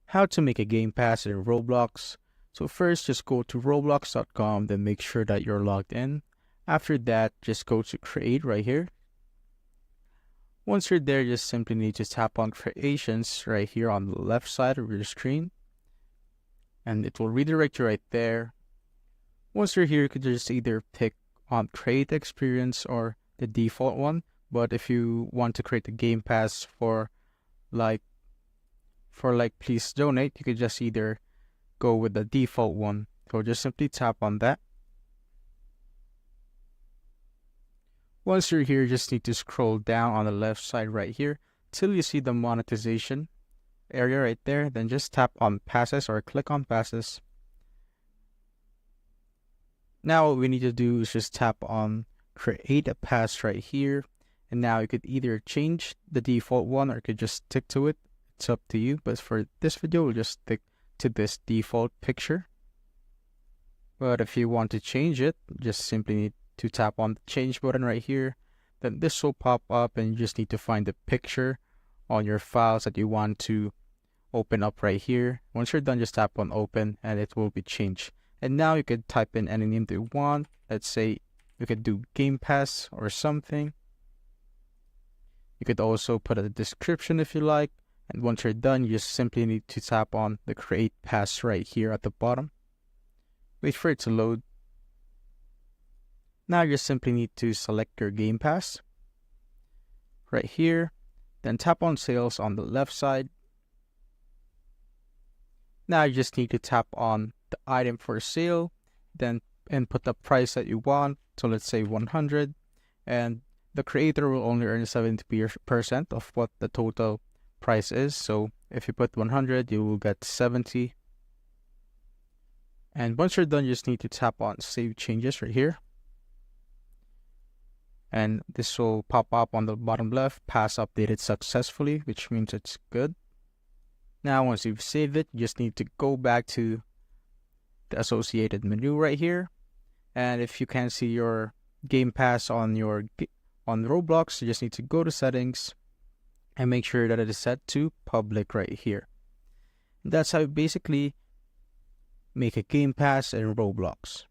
How to make a game pass in Roblox. So first, just go to roblox.com, then make sure that you're logged in. After that, just go to create right here. Once you're there, just simply need to tap on creations right here on the left side of your screen, and it will redirect you right there. Once you're here, you could just either pick on create experience or the default one. But if you want to create a game pass for like please donate, you could just either go with the default one. So just simply tap on that. Once you're here, you just need to scroll down on the left side right here till you see the monetization area right there. Then just tap on passes or click on passes. Now what we need to do is just tap on create a pass right here. And now you could either change the default one or you could just stick to it. It's up to you. But for this video, we'll just stick to this default picture. But if you want to change it, just simply need to tap on the change button right here. Then this will pop up and you just need to find the picture on your files that you want to open up right here. Once you're done, just tap on open and it will be changed. And now you could type in any name that you want. Let's say you could do Gamepass or something. You could also put a description if you like. And once you're done, you just simply need to tap on the create pass right here at the bottom. Wait for it to load. Now you just simply need to select your game pass right here. Then tap on sales on the left side. Now you just need to tap on the item for sale, then input the price that you want. So let's say 100, and the creator will only earn 70% of what the total price is. So if you put 100, you will get 70. And once you're done, you just need to tap on save changes right here. And this will pop up on the bottom left, pass updated successfully, which means it's good. Now, once you've saved it, you just need to go back to the associated menu right here. And if you can't see your Game Pass on Roblox, you just need to go to settings and make sure that it is set to public right here. And that's how you basically make a Game Pass in Roblox.